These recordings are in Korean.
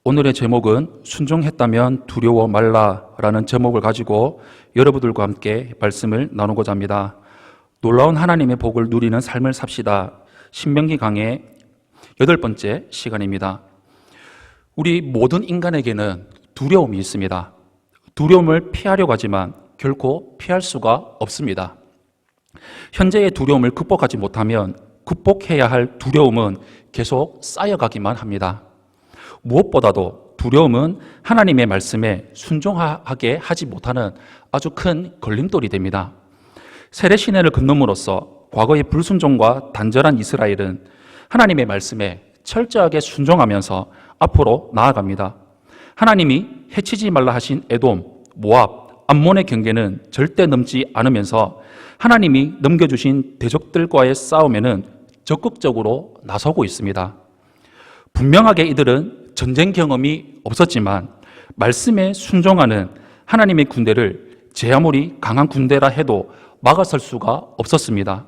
오늘의 제목은 순종했다면 두려워 말라라는 제목을 가지고 여러분들과 함께 말씀을 나누고자 합니다. 놀라운 하나님의 복을 누리는 삶을 삽시다. 신명기 강의 8번째 시간입니다. 우리 모든 인간에게는 두려움이 있습니다. 두려움을 피하려고 하지만 결코 피할 수가 없습니다. 현재의 두려움을 극복하지 못하면 극복해야 할 두려움은 계속 쌓여가기만 합니다. 무엇보다도 두려움은 하나님의 말씀에 순종하게 하지 못하는 아주 큰 걸림돌이 됩니다. 세례 시내를 건너므로써 과거의 불순종과 단절한 이스라엘은 하나님의 말씀에 철저하게 순종하면서 앞으로 나아갑니다. 하나님이 해치지 말라 하신 에돔, 모압, 암몬의 경계는 절대 넘지 않으면서 하나님이 넘겨주신 대적들과의 싸움에는 적극적으로 나서고 있습니다. 분명하게 이들은 전쟁 경험이 없었지만 말씀에 순종하는 하나님의 군대를 제 아무리 강한 군대라 해도 막아설 수가 없었습니다.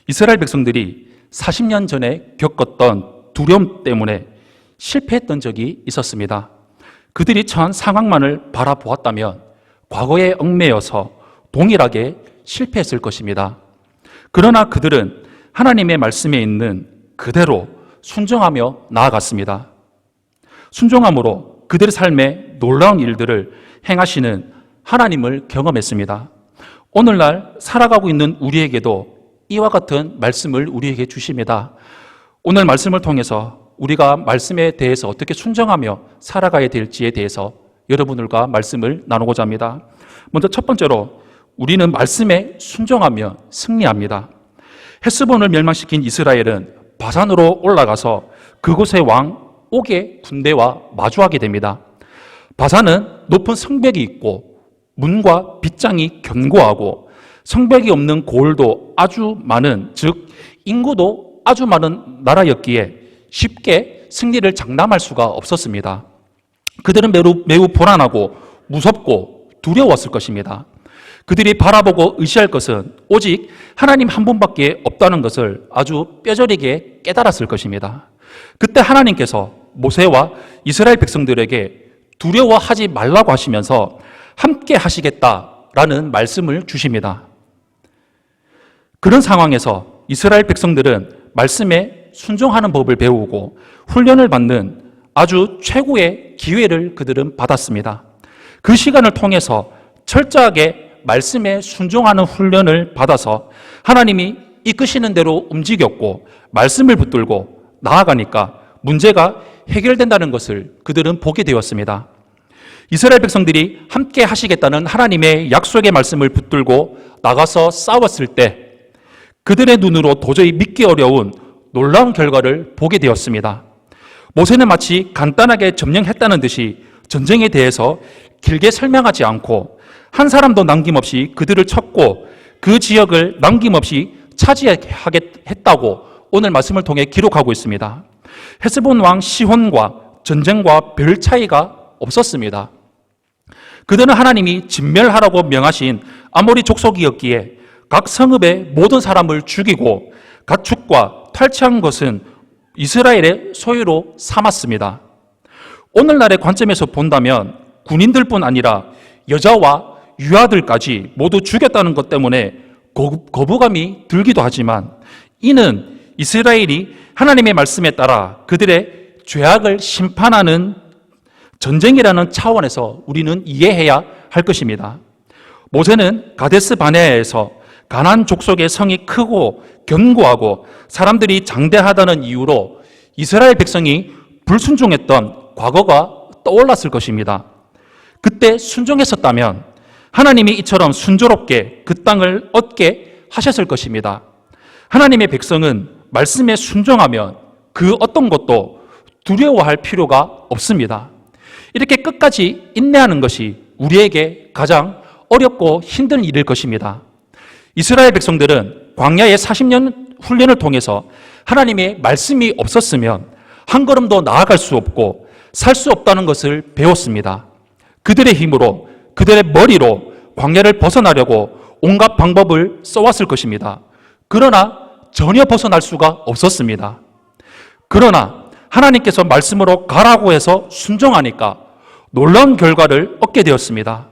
이스라엘 백성들이 40년 전에 겪었던 두려움 때문에 실패했던 적이 있었습니다. 그들이 처한 상황만을 바라보았다면 과거에 얽매여서 동일하게 실패했을 것입니다. 그러나 그들은 하나님의 말씀에 있는 그대로 순종하며 나아갔습니다. 순종함으로 그들의 삶에 놀라운 일들을 행하시는 하나님을 경험했습니다. 오늘날 살아가고 있는 우리에게도 이와 같은 말씀을 우리에게 주십니다. 오늘 말씀을 통해서 우리가 말씀에 대해서 어떻게 순종하며 살아가야 될지에 대해서 여러분들과 말씀을 나누고자 합니다. 먼저 첫 번째로 우리는 말씀에 순종하며 승리합니다. 헤스본을 멸망시킨 이스라엘은 바산으로 올라가서 그곳의 왕 옥의 군대와 마주하게 됩니다. 바산은 높은 성벽이 있고 문과 빗장이 견고하고 성벽이 없는 고을도 아주 많은, 즉 인구도 아주 많은 나라였기에 쉽게 승리를 장담할 수가 없었습니다. 그들은 매우 불안하고 무섭고 두려웠을 것입니다. 그들이 바라보고 의지할 것은 오직 하나님 한 분밖에 없다는 것을 아주 뼈저리게 깨달았을 것입니다. 그때 하나님께서 모세와 이스라엘 백성들에게 두려워하지 말라고 하시면서 함께 하시겠다라는 말씀을 주십니다. 그런 상황에서 이스라엘 백성들은 말씀에 순종하는 법을 배우고 훈련을 받는 아주 최고의 기회를 그들은 받았습니다. 그 시간을 통해서 철저하게 말씀에 순종하는 훈련을 받아서 하나님이 이끄시는 대로 움직였고 말씀을 붙들고 나아가니까 문제가 해결된다는 것을 그들은 보게 되었습니다. 이스라엘 백성들이 함께 하시겠다는 하나님의 약속의 말씀을 붙들고 나가서 싸웠을 때 그들의 눈으로 도저히 믿기 어려운 놀라운 결과를 보게 되었습니다. 모세는 마치 간단하게 점령했다는 듯이 전쟁에 대해서 길게 설명하지 않고 한 사람도 남김없이 그들을 쳤고 그 지역을 남김없이 차지하겠다고 오늘 말씀을 통해 기록하고 있습니다. 헤스본 왕 시혼과 전쟁과 별 차이가 없었습니다. 그들은 하나님이 진멸하라고 명하신 아모리 족속이었기에 각 성읍의 모든 사람을 죽이고 가축과 탈취한 것은 이스라엘의 소유로 삼았습니다. 오늘날의 관점에서 본다면 군인들뿐 아니라 여자와 유아들까지 모두 죽였다는 것 때문에 거부감이 들기도 하지만 이는 이스라엘이 하나님의 말씀에 따라 그들의 죄악을 심판하는 전쟁이라는 차원에서 우리는 이해해야 할 것입니다. 모세는 가데스 바네아에서 가나안 족속의 성이 크고 견고하고 사람들이 장대하다는 이유로 이스라엘 백성이 불순종했던 과거가 떠올랐을 것입니다. 그때 순종했었다면 하나님이 이처럼 순조롭게 그 땅을 얻게 하셨을 것입니다. 하나님의 백성은 말씀에 순종하면 그 어떤 것도 두려워할 필요가 없습니다. 이렇게 끝까지 인내하는 것이 우리에게 가장 어렵고 힘든 일일 것입니다. 이스라엘 백성들은 광야의 40년 훈련을 통해서 하나님의 말씀이 없었으면 한 걸음도 나아갈 수 없고 살 수 없다는 것을 배웠습니다. 그들의 힘으로, 그들의 머리로 광야를 벗어나려고 온갖 방법을 써왔을 것입니다. 그러나 전혀 벗어날 수가 없었습니다. 그러나 하나님께서 말씀으로 가라고 해서 순종하니까 놀라운 결과를 얻게 되었습니다.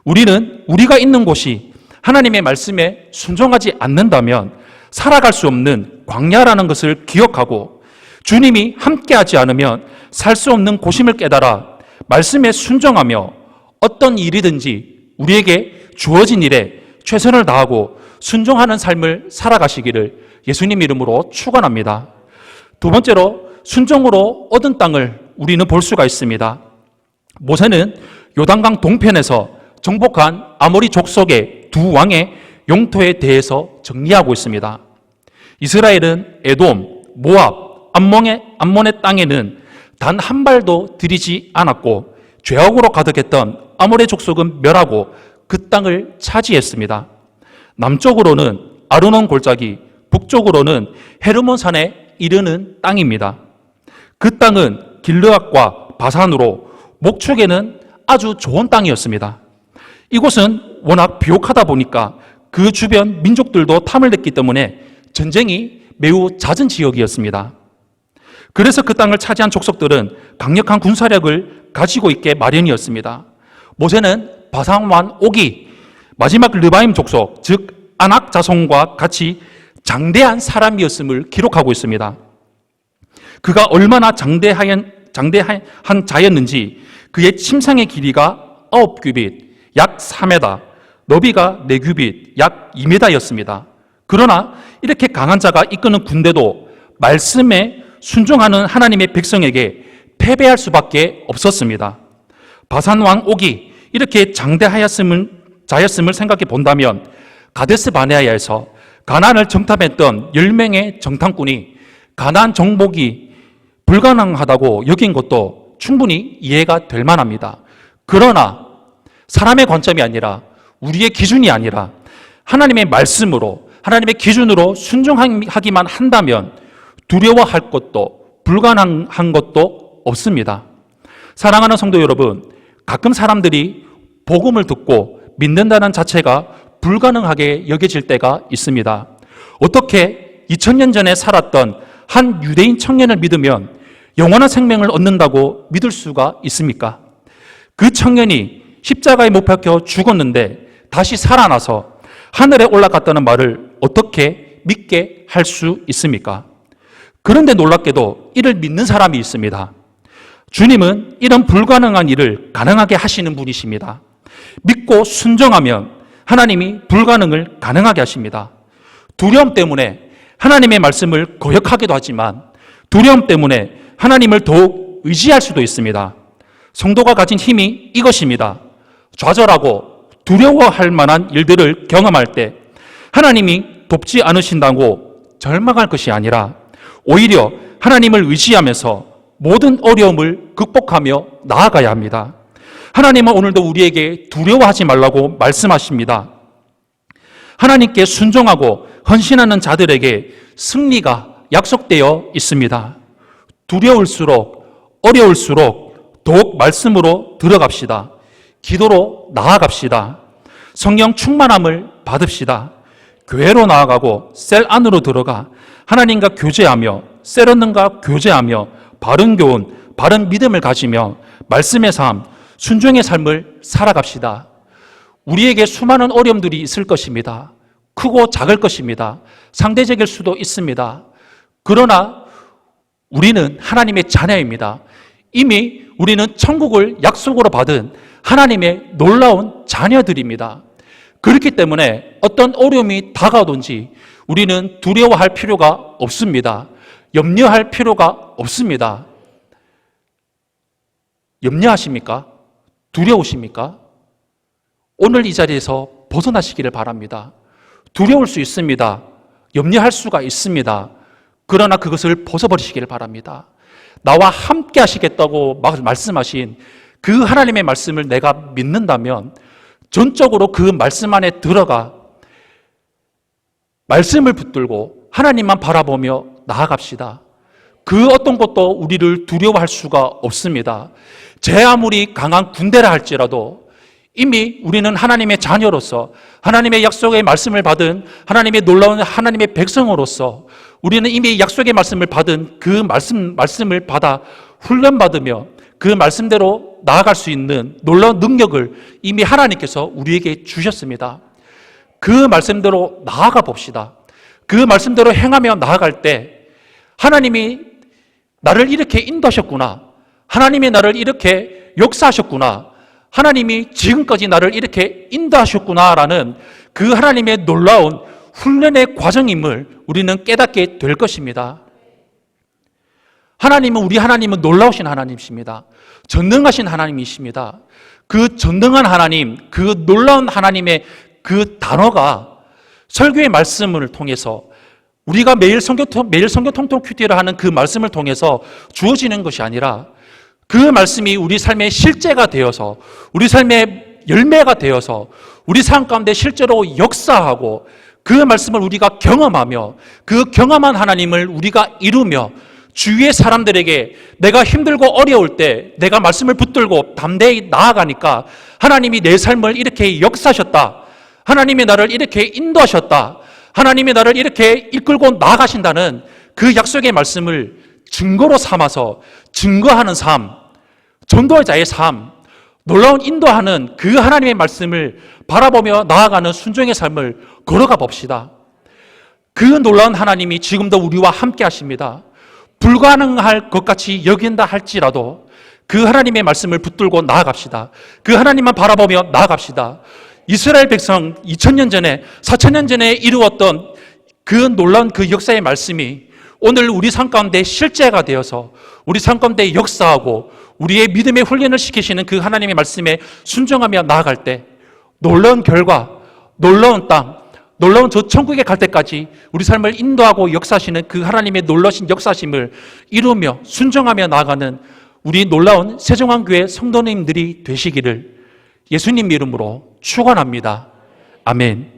우리는 우리가 있는 곳이 하나님의 말씀에 순종하지 않는다면 살아갈 수 없는 광야라는 것을 기억하고 주님이 함께하지 않으면 살 수 없는 고심을 깨달아 말씀에 순종하며 어떤 일이든지 우리에게 주어진 일에 최선을 다하고 순종하는 삶을 살아가시기를 예수님 이름으로 축원합니다. 두 번째로 순종으로 얻은 땅을 우리는 볼 수가 있습니다. 모세는 요단강 동편에서 정복한 아모리 족속의 두 왕의 영토에 대해서 정리하고 있습니다. 이스라엘은 에돔, 모압, 암몬의 땅에는 단 한 발도 들이지 않았고 죄악으로 가득했던 아모레 족속은 멸하고 그 땅을 차지했습니다. 남쪽으로는 아르논 골짜기, 북쪽으로는 헤르몬 산에 이르는 땅입니다. 그 땅은 길르앗과 바산으로 목축에는 아주 좋은 땅이었습니다. 이곳은 워낙 비옥하다 보니까 그 주변 민족들도 탐을 냈기 때문에 전쟁이 매우 잦은 지역이었습니다. 그래서 그 땅을 차지한 족속들은 강력한 군사력을 가지고 있게 마련이었습니다. 모세는 바산왕 오기, 마지막 르바임 족속, 즉 아낙 자손과 같이 장대한 사람이었음을 기록하고 있습니다. 그가 얼마나 장대한 자였는지 그의 침상의 길이가 9규빗, 약 4m, 너비가 4규빗, 약 2m였습니다. 그러나 이렇게 강한 자가 이끄는 군대도 말씀에 순종하는 하나님의 백성에게 패배할 수밖에 없었습니다. 바산왕 옥이 이렇게 자였음을 생각해 본다면 가데스 바네아에서 가나안을 정탐했던 10명의 정탐꾼이 가나안 정복이 불가능하다고 여긴 것도 충분히 이해가 될 만합니다. 그러나 사람의 관점이 아니라 우리의 기준이 아니라 하나님의 말씀으로 하나님의 기준으로 순종하기만 한다면 두려워할 것도 불가능한 것도 없습니다. 사랑하는 성도 여러분, 가끔 사람들이 복음을 듣고 믿는다는 자체가 불가능하게 여겨질 때가 있습니다. 어떻게 2000년 전에 살았던 한 유대인 청년을 믿으면 영원한 생명을 얻는다고 믿을 수가 있습니까? 그 청년이 십자가에 못 박혀 죽었는데 다시 살아나서 하늘에 올라갔다는 말을 어떻게 믿게 할 수 있습니까? 그런데 놀랍게도 이를 믿는 사람이 있습니다. 주님은 이런 불가능한 일을 가능하게 하시는 분이십니다. 믿고 순종하면 하나님이 불가능을 가능하게 하십니다. 두려움 때문에 하나님의 말씀을 거역하기도 하지만 두려움 때문에 하나님을 더욱 의지할 수도 있습니다. 성도가 가진 힘이 이것입니다. 좌절하고 두려워할 만한 일들을 경험할 때 하나님이 돕지 않으신다고 절망할 것이 아니라 오히려 하나님을 의지하면서 모든 어려움을 극복하며 나아가야 합니다. 하나님은 오늘도 우리에게 두려워하지 말라고 말씀하십니다. 하나님께 순종하고 헌신하는 자들에게 승리가 약속되어 있습니다. 두려울수록 어려울수록 더욱 말씀으로 들어갑시다. 기도로 나아갑시다. 성령 충만함을 받읍시다. 교회로 나아가고 셀 안으로 들어가 하나님과 교제하며 셀 얻는가 교제하며 바른 교훈, 바른 믿음을 가지며 말씀의 삶, 순종의 삶을 살아갑시다. 우리에게 수많은 어려움들이 있을 것입니다. 크고 작을 것입니다. 상대적일 수도 있습니다. 그러나 우리는 하나님의 자녀입니다. 이미 우리는 천국을 약속으로 받은 하나님의 놀라운 자녀들입니다. 그렇기 때문에 어떤 어려움이 다가오든지 우리는 두려워할 필요가 없습니다. 염려할 필요가 없습니다. 염려하십니까? 두려우십니까? 오늘 이 자리에서 벗어나시기를 바랍니다. 두려울 수 있습니다. 염려할 수가 있습니다. 그러나 그것을 벗어버리시기를 바랍니다. 나와 함께 하시겠다고 말씀하신 그 하나님의 말씀을 내가 믿는다면 전적으로 그 말씀 안에 들어가 말씀을 붙들고 하나님만 바라보며 나아갑시다. 그 어떤 것도 우리를 두려워할 수가 없습니다. 제 아무리 강한 군대라 할지라도 이미 우리는 하나님의 자녀로서 하나님의 약속의 말씀을 받은 하나님의 놀라운 하나님의 백성으로서 우리는 이미 약속의 말씀을 받은 그 말씀을 받아 훈련받으며 그 말씀대로 나아갈 수 있는 놀라운 능력을 이미 하나님께서 우리에게 주셨습니다. 그 말씀대로 나아가 봅시다. 그 말씀대로 행하며 나아갈 때 하나님이 나를 이렇게 인도하셨구나. 하나님이 나를 이렇게 역사하셨구나. 하나님이 지금까지 나를 이렇게 인도하셨구나라는 그 하나님의 놀라운 훈련의 과정임을 우리는 깨닫게 될 것입니다. 우리 하나님은 놀라우신 하나님이십니다. 전능하신 하나님이십니다. 그 전능한 하나님, 그 놀라운 하나님의 그 단어가 설교의 말씀을 통해서 우리가 매일 성경 통독 큐티를 하는 그 말씀을 통해서 주어지는 것이 아니라 그 말씀이 우리 삶의 실제가 되어서 우리 삶의 열매가 되어서 우리 삶 가운데 실제로 역사하고 그 말씀을 우리가 경험하며 그 경험한 하나님을 우리가 이루며 주위의 사람들에게 내가 힘들고 어려울 때 내가 말씀을 붙들고 담대히 나아가니까 하나님이 내 삶을 이렇게 역사하셨다. 하나님이 나를 이렇게 인도하셨다. 하나님이 나를 이렇게 이끌고 나아가신다는 그 약속의 말씀을 증거로 삼아서 증거하는 삶, 전도자의 삶, 놀라운 인도하는 그 하나님의 말씀을 바라보며 나아가는 순종의 삶을 걸어가 봅시다. 그 놀라운 하나님이 지금도 우리와 함께 하십니다. 불가능할 것 같이 여긴다 할지라도 그 하나님의 말씀을 붙들고 나아갑시다. 그 하나님만 바라보며 나아갑시다. 이스라엘 백성 2000년 전에 4000년 전에 이루었던 그 놀라운 그 역사의 말씀이 오늘 우리 삶 가운데 실제가 되어서 우리 삶 가운데 역사하고 우리의 믿음의 훈련을 시키시는 그 하나님의 말씀에 순종하며 나아갈 때 놀라운 결과, 놀라운 땅, 놀라운 저 천국에 갈 때까지 우리 삶을 인도하고 역사하시는 그 하나님의 놀라신 역사심을 이루며 순종하며 나아가는 우리 놀라운 세종안교회 성도님들이 되시기를 예수님 이름으로 축원합니다. 아멘.